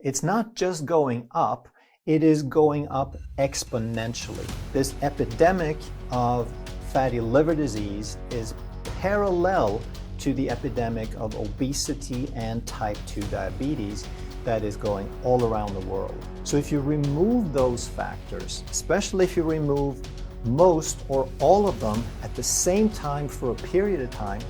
It's not just going up, it is going up exponentially. This epidemic of fatty liver disease is parallel to the epidemic of obesity and type 2 diabetes that is going all around the world. So if you remove those factors, especially if you remove most or all of them at the same time for a period of time,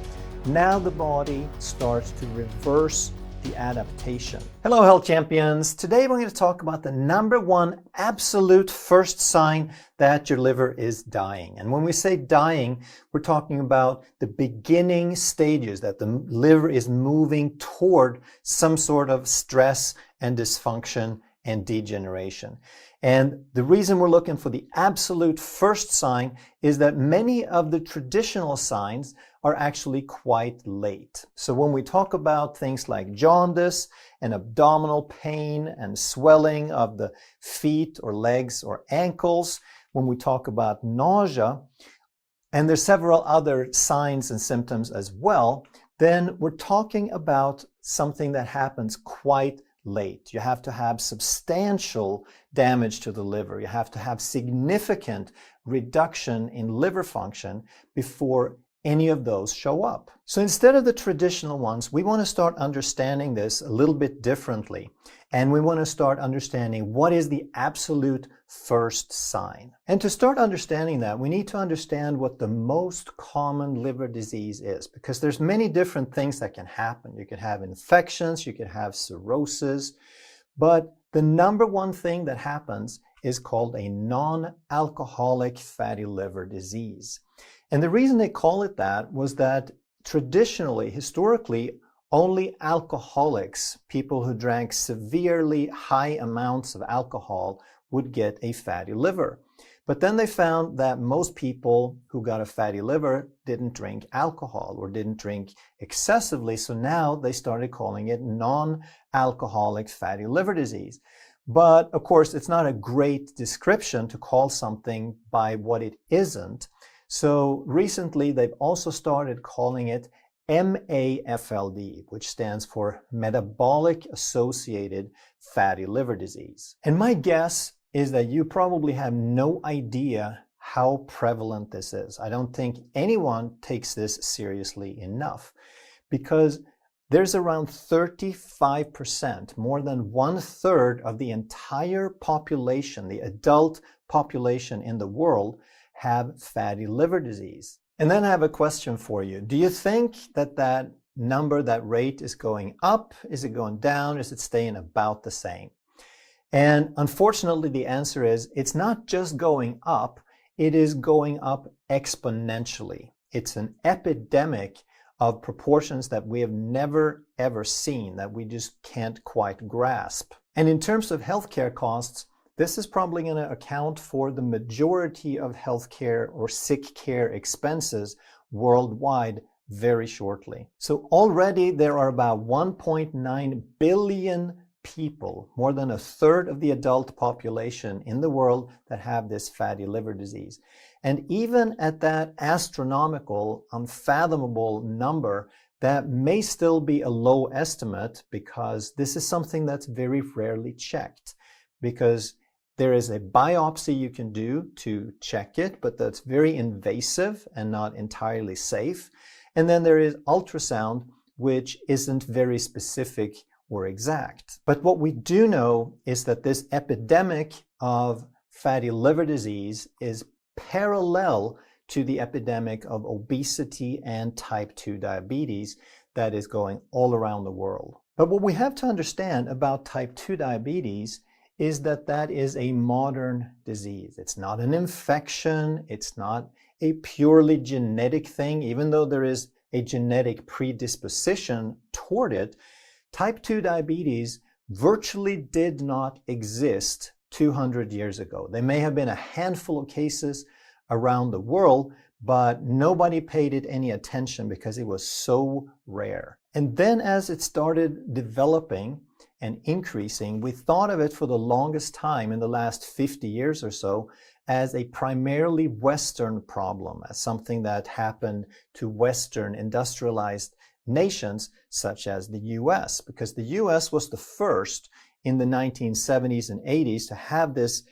now the body starts to reverse the adaptation. Hello health champions, today we're going to talk about the number one absolute first sign that your liver is dying. And when we say dying, we're talking about the beginning stages that the liver is moving toward some sort of stress and dysfunction and degeneration. And the reason we're looking for the absolute first sign is that many of the traditional signs are actually quite late. So when we talk about things like jaundice and abdominal pain and swelling of the feet or legs or ankles, when we talk about nausea, and there's several other signs and symptoms as well, then we're talking about something that happens quite late. You have to have substantial damage to the liver. You have to have significant reduction in liver function before any of those show up. So instead of the traditional ones, we want to start understanding this a little bit differently. And we want to start understanding what is the absolute first sign. And to start understanding that, we need to understand what the most common liver disease is, because there's many different things that can happen. You could have infections, you could have cirrhosis, but the number one thing that happens is called a non-alcoholic fatty liver disease. And the reason they call it that was that traditionally, historically, only alcoholics, people who drank severely high amounts of alcohol, would get a fatty liver. But then they found that most people who got a fatty liver didn't drink alcohol or didn't drink excessively, so now they started calling it non-alcoholic fatty liver disease. But of course, it's not a great description to call something by what it isn't. So recently, they've also started calling it MAFLD, which stands for Metabolic Associated Fatty Liver Disease. And my guess is that you probably have no idea how prevalent this is. I don't think anyone takes this seriously enough, because there's around 35%, more than 1/3 of the entire population, the adult population in the world, have fatty liver disease. And then I have a question for you. Do you think that that number, that rate is going up? Is it going down? Is it staying about the same? And unfortunately, the answer is it's not just going up, it is going up exponentially. It's an epidemic of proportions that we have never ever seen, that we just can't quite grasp. And in terms of healthcare costs, this is probably going to account for the majority of healthcare or sick care expenses worldwide very shortly. So already there are about 1.9 billion people, more than 1/3 of the adult population in the world, that have this fatty liver disease. And even at that astronomical, unfathomable number, that may still be a low estimate, because this is something that's very rarely checked. Because there is a biopsy you can do to check it, but that's very invasive and not entirely safe. And then there is ultrasound, which isn't very specific or exact. But what we do know is that this epidemic of fatty liver disease is parallel to the epidemic of obesity and type 2 diabetes that is going all around the world. But what we have to understand about type 2 diabetes is that that is a modern disease. It's not an infection. It's not a purely genetic thing, even though there is a genetic predisposition toward it. Type 2 diabetes virtually did not exist 200 years ago. There may have been a handful of cases around the world, but nobody paid it any attention because it was so rare. And then as it started developing and increasing, we thought of it for the longest time in the last 50 years or so as a primarily Western problem, as something that happened to Western industrialized nations such as the US, because the US was the first in the 1970s and 80s to have this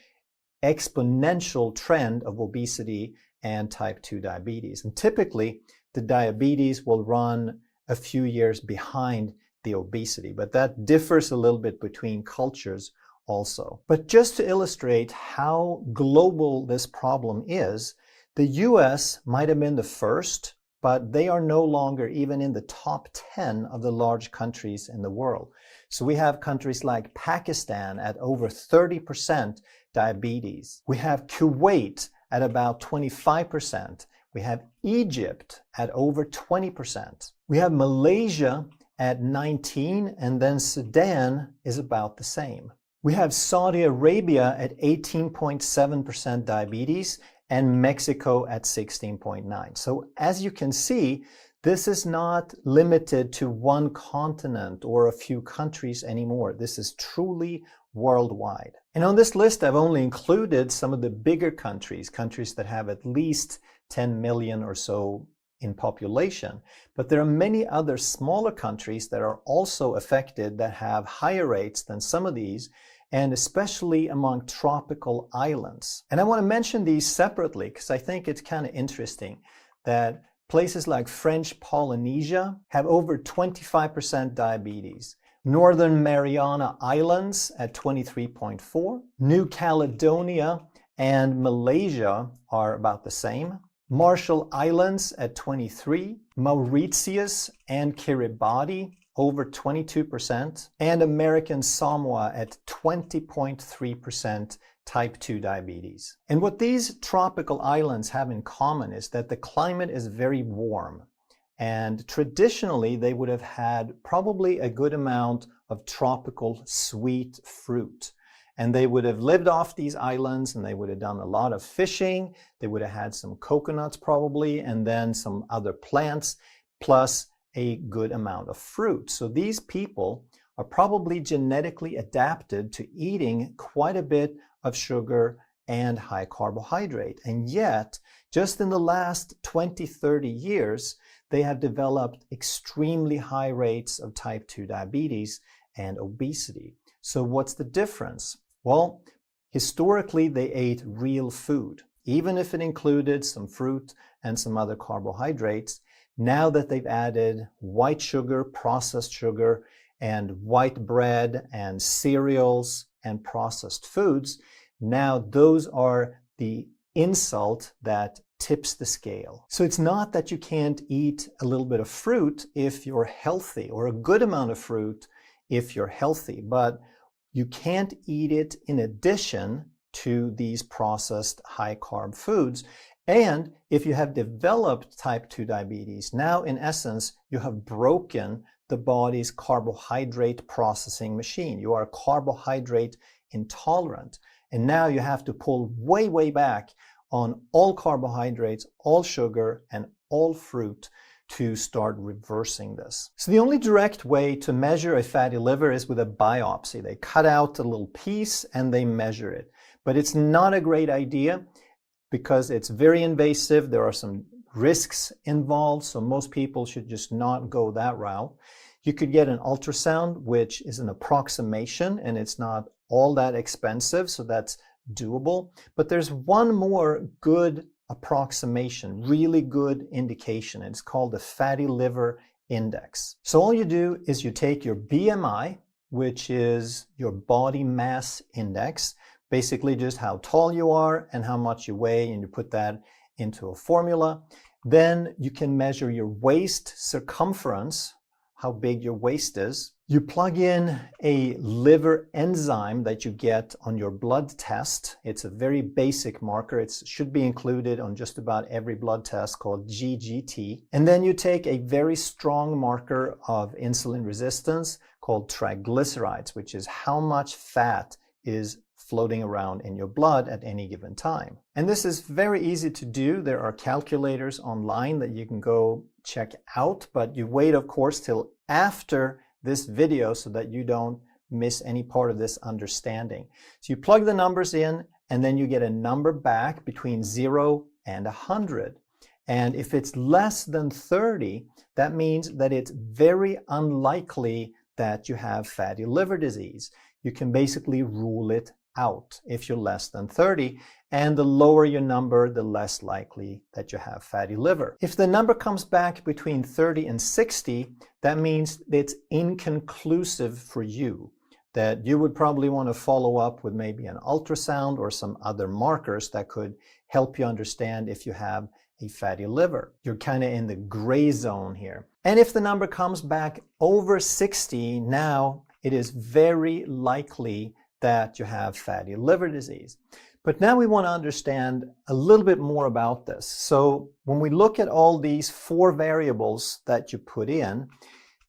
exponential trend of obesity and type 2 diabetes. And typically, the diabetes will run a few years behind the obesity, but that differs a little bit between cultures also. But just to illustrate how global this problem is, the US might have been the first, but they are no longer even in the top 10 of the large countries in the world. So we have countries like Pakistan at over 30% diabetes. We have Kuwait at about 25%. We have Egypt at over 20%. We have Malaysia at 19%, and then Sudan is about the same. We have Saudi Arabia at 18.7% diabetes and Mexico at 16.9%. So as you can see, this is not limited to one continent or a few countries anymore. This is truly worldwide. And on this list, I've only included some of the bigger countries, countries that have at least 10 million or so in population. But there are many other smaller countries that are also affected that have higher rates than some of these, and especially among tropical islands. And I want to mention these separately because I think it's kind of interesting that places like French Polynesia have over 25% diabetes. Northern Mariana Islands at 23.4%. New Caledonia and Malaysia are about the same. Marshall Islands at 23%. Mauritius and Kiribati over 22%. And American Samoa at 20.3% type 2 diabetes. And what these tropical islands have in common is that the climate is very warm. And traditionally, they would have had probably a good amount of tropical sweet fruit. And they would have lived off these islands, and they would have done a lot of fishing. They would have had some coconuts probably, and then some other plants, plus a good amount of fruit. So these people are probably genetically adapted to eating quite a bit of sugar and high carbohydrate. And yet, just in the last 20, 30 years, they have developed extremely high rates of type 2 diabetes and obesity. So what's the difference? Well, historically, they ate real food, even if it included some fruit and some other carbohydrates. Now that they've added white sugar, processed sugar, and white bread and cereals and processed foods, now those are the insult that tips the scale. So it's not that you can't eat a little bit of fruit if you're healthy, or a good amount of fruit if you're healthy, but you can't eat it in addition to these processed high carb foods. And if you have developed type 2 diabetes, now in essence, you have broken the body's carbohydrate processing machine. You are carbohydrate intolerant. And now you have to pull way, way back on all carbohydrates, all sugar, and all fruit to start reversing this. So the only direct way to measure a fatty liver is with a biopsy. They cut out a little piece and they measure it. But it's not a great idea because it's very invasive. There are some risks involved, so most people should just not go that route. You could get an ultrasound, which is an approximation, and it's not all that expensive, so that's doable. But there's one more good approximation, really good indication. It's called the fatty liver index. So all you do is you take your BMI, which is your body mass index, basically just how tall you are and how much you weigh, and you put that into a formula. Then you can measure your waist circumference, how big your waist is. You plug in a liver enzyme that you get on your blood test. It's a very basic marker. It should be included on just about every blood test, called GGT. And then you take a very strong marker of insulin resistance called triglycerides, which is how much fat is floating around in your blood at any given time. And this is very easy to do. There are calculators online that you can go check out, but you wait, of course, till after this video so that you don't miss any part of this understanding. So you plug the numbers in, and then you get a number back between 0 and 100. And if it's less than 30, that means that it's very unlikely that you have fatty liver disease. you can basically rule it out if you're less than 30. And the lower your number, the less likely that you have fatty liver. If the number comes back between 30 and 60, that means it's inconclusive for you, that you would probably want to follow up with maybe an ultrasound or some other markers that could help you understand if you have a fatty liver. You're kind of in the gray zone here. And if the number comes back over 60, now it is very likely that you have fatty liver disease. But now we want to understand a little bit more about this. So when we look at all these 4 variables that you put in,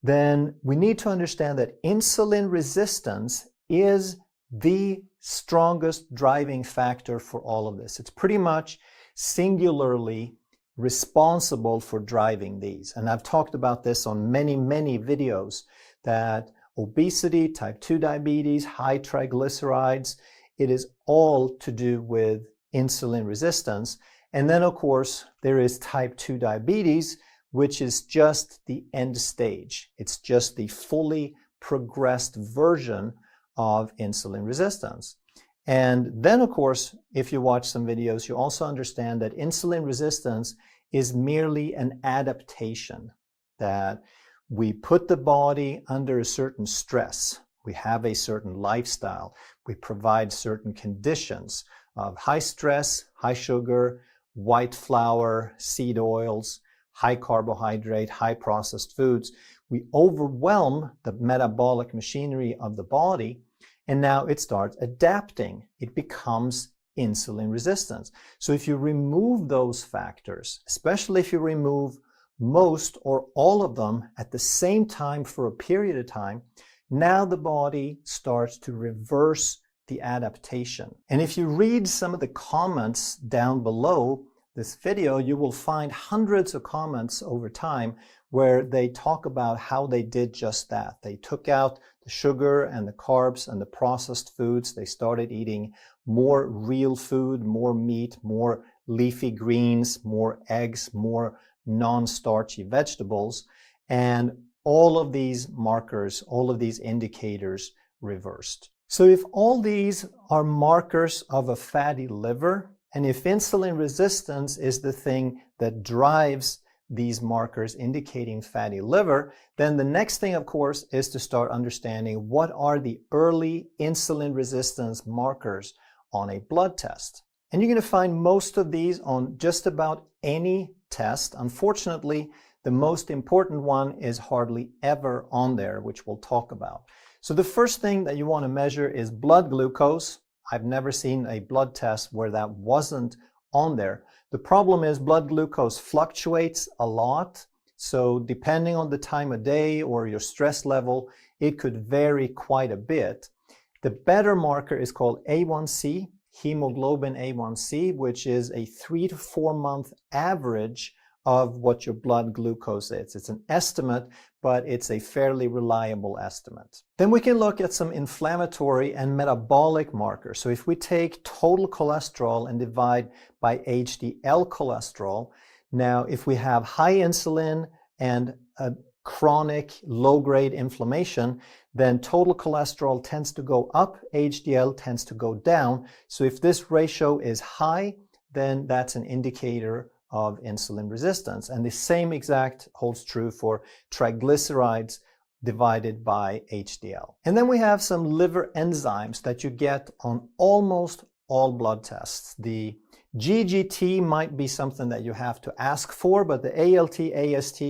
then we need to understand that insulin resistance is the strongest driving factor for all of this. It's pretty much singularly responsible for driving these. And I've talked about this on many, many videos, that obesity, type 2 diabetes, high triglycerides, it is all to do with insulin resistance. And then, of course, there is type 2 diabetes, which is just the end stage. It's just the fully progressed version of insulin resistance. And then, of course, if you watch some videos, you also understand that insulin resistance is merely an adaptation, that we put the body under a certain stress. We have a certain lifestyle. We provide certain conditions of high stress, high sugar, white flour, seed oils, high carbohydrate, high processed foods. We overwhelm the metabolic machinery of the body, and now it starts adapting. It becomes insulin resistance. So if you remove those factors, especially if you remove most or all of them at the same time for a period of time, now the body starts to reverse the adaptation. And if you read some of the comments down below this video, you will find hundreds of comments over time where they talk about how they did just that. They took out the sugar and the carbs and the processed foods. They started eating more real food, more meat, more leafy greens, more eggs, more non-starchy vegetables, and all of these markers, all of these indicators reversed. So if all these are markers of a fatty liver, and if insulin resistance is the thing that drives these markers indicating fatty liver, then the next thing, of course, is to start understanding what are the early insulin resistance markers on a blood test. And you're going to find most of these on just about any test. Unfortunately, the most important one is hardly ever on there, which we'll talk about. So the first thing that you want to measure is blood glucose. I've never seen a blood test where that wasn't on there. The problem is blood glucose fluctuates a lot. So depending on the time of day or your stress level, it could vary quite a bit. The better marker is called A1C, hemoglobin A1C, which is a 3 to 4 month average of what your blood glucose is. It's an estimate, but it's a fairly reliable estimate. Then we can look at some inflammatory and metabolic markers. So if we take total cholesterol and divide by HDL cholesterol, now if we have high insulin and a chronic low-grade inflammation, then total cholesterol tends to go up, HDL tends to go down. So if this ratio is high, then that's an indicator of insulin resistance. And the same exact holds true for triglycerides divided by HDL. And then we have some liver enzymes that you get on almost all blood tests. The GGT might be something that you have to ask for, but the ALT, AST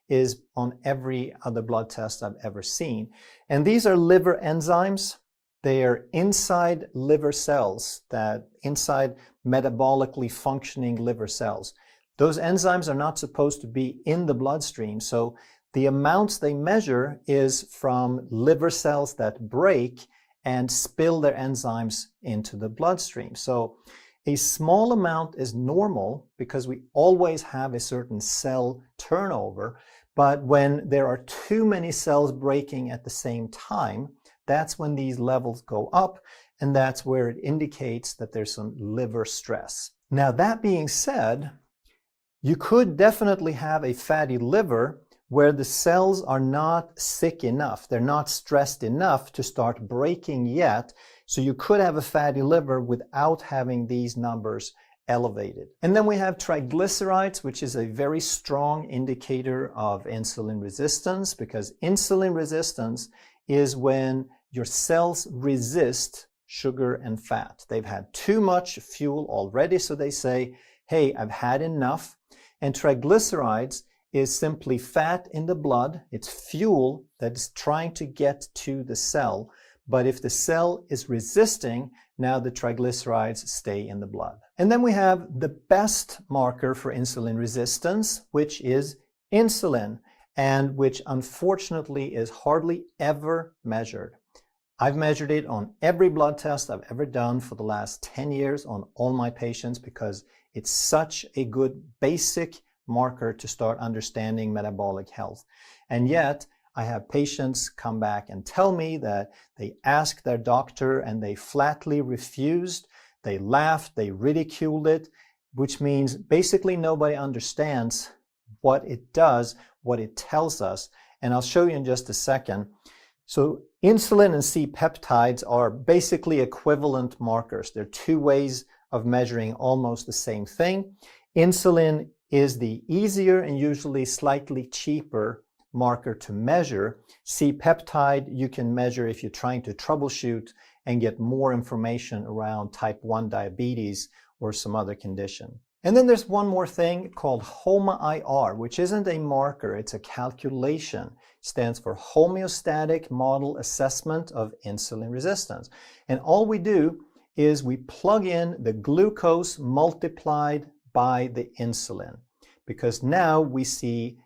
is on every other blood test I've ever seen. And these are liver enzymes. They are inside liver cells, that inside metabolically functioning liver cells. Those enzymes are not supposed to be in the bloodstream, so the amounts they measure is from liver cells that break and spill their enzymes into the bloodstream. So a small amount is normal because we always have a certain cell turnover, but when there are too many cells breaking at the same time, that's when these levels go up, and that's where it indicates that there's some liver stress. Now, that being said, you could definitely have a fatty liver where the cells are not sick enough, they're not stressed enough to start breaking yet. So you could have a fatty liver without having these numbers elevated. And then we have triglycerides, which is a very strong indicator of insulin resistance, because insulin resistance is when your cells resist sugar and fat. They've had too much fuel already, so they say, hey, I've had enough. And triglycerides is simply fat in the blood. It's fuel that is trying to get to the cell. But if the cell is resisting, now the triglycerides stay in the blood. And then we have the best marker for insulin resistance, which is insulin, and which unfortunately is hardly ever measured. I've measured it on every blood test I've ever done for the last 10 years on all my patients because it's such a good basic marker to start understanding metabolic health. And yet, I have patients come back and tell me that they asked their doctor and they flatly refused. They laughed, they ridiculed it, which means basically nobody understands what it does, what it tells us. And I'll show you in just a second. So insulin and C-peptides are basically equivalent markers. They're two ways of measuring almost the same thing. Insulin is the easier and usually slightly cheaper marker to measure. C-peptide you can measure if you're trying to troubleshoot and get more information around type 1 diabetes or some other condition. And then there's one more thing called HOMA-IR, which isn't a marker, it's a calculation. It stands for Homeostatic Model Assessment of Insulin Resistance. And all we do is we plug in the glucose multiplied by the insulin, because now we see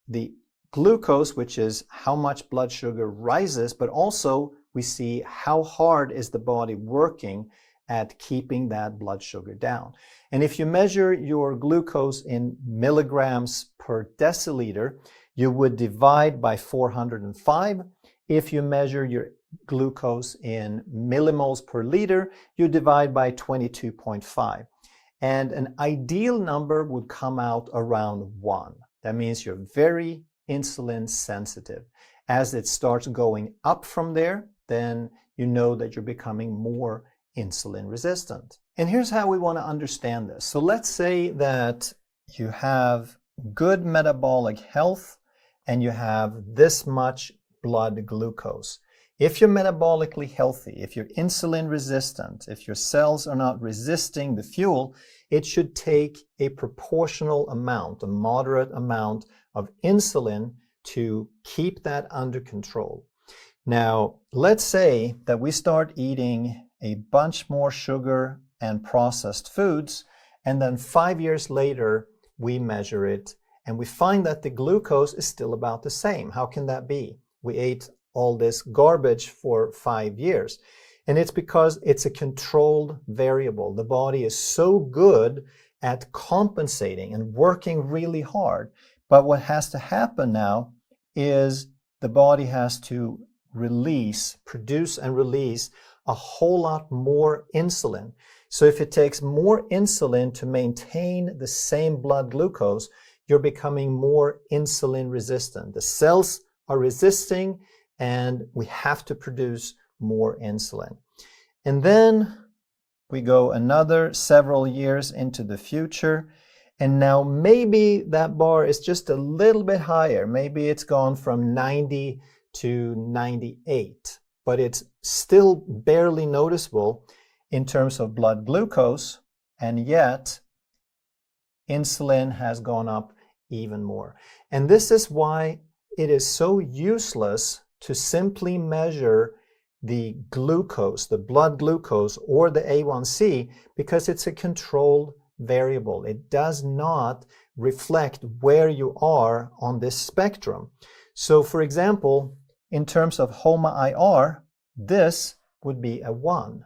the glucose, which is how much blood sugar rises, but also we see how hard is the body working at keeping that blood sugar down. And if you measure your glucose in milligrams per deciliter, you would divide by 405. If you measure your glucose in millimoles per liter, you divide by 22.5. And an ideal number would come out around 1. That means you're very insulin sensitive. As it starts going up from there, then you know that you're becoming more insulin resistant. And here's how we want to understand this. So let's say that you have good metabolic health and you have this much blood glucose. If you're metabolically healthy, if you're insulin resistant, if your cells are not resisting the fuel, it should take a proportional amount, a moderate amount of insulin to keep that under control. Now, let's say that we start eating a bunch more sugar and processed foods, and then 5 years later, we measure it, and we find that the glucose is still about the same. How can that be? We ate all this garbage for 5 years. And it's because it's a controlled variable. The body is so good at compensating and working really hard. But what has to happen now is the body has to produce and release a whole lot more insulin. So if it takes more insulin to maintain the same blood glucose, you're becoming more insulin resistant. The cells are resisting, and we have to produce more insulin. And then we go another several years into the future, and now maybe that bar is just a little bit higher. Maybe it's gone from 90 to 98, but it's still barely noticeable in terms of blood glucose, and yet insulin has gone up even more. And this is why it is so useless to simply measure the glucose, the blood glucose, or the A1C, because it's a controlled variable. It does not reflect where you are on this spectrum. So for example, in terms of HOMA-IR, this would be a 1,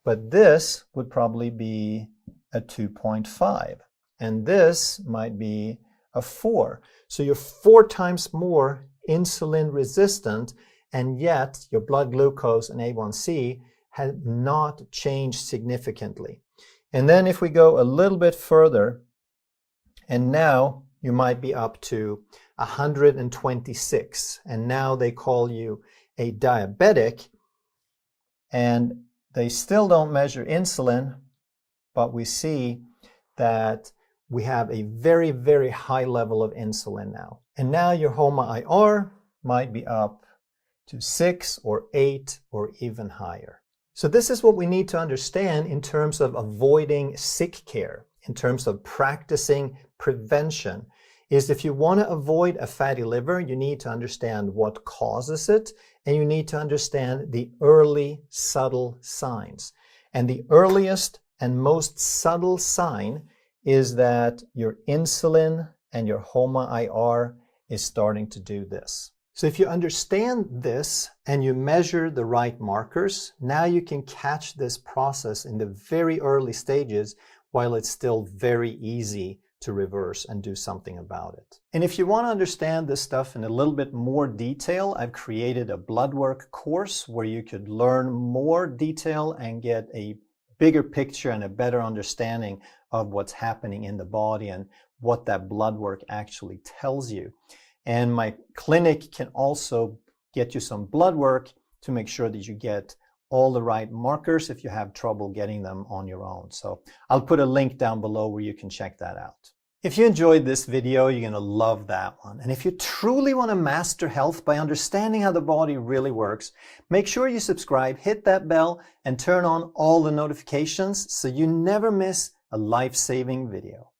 but this would probably be a 2.5, and this might be a 4. So you're 4 times more insulin resistant, and yet your blood glucose and A1C have not changed significantly. And then if we go a little bit further, and now you might be up to 126, and now they call you a diabetic, and they still don't measure insulin, but we see that we have a very, very high level of insulin now. And now your HOMA-IR might be up to 6 or 8 or even higher. So this is what we need to understand in terms of avoiding sick care, in terms of practicing prevention, is if you want to avoid a fatty liver, you need to understand what causes it, and you need to understand the early subtle signs. And the earliest and most subtle sign is that your insulin and your HOMA-IR is starting to do this. So if you understand this and you measure the right markers, now you can catch this process in the very early stages while it's still very easy to reverse and do something about it. And if you want to understand this stuff in a little bit more detail, I've created a blood work course where you could learn more detail and get a bigger picture and a better understanding of what's happening in the body and what that blood work actually tells you. And my clinic can also get you some blood work to make sure that you get all the right markers if you have trouble getting them on your own. So I'll put a link down below where you can check that out. If you enjoyed this video, you're going to love that one. And if you truly want to master health by understanding how the body really works, make sure you subscribe, hit that bell, and turn on all the notifications so you never miss a life-saving video.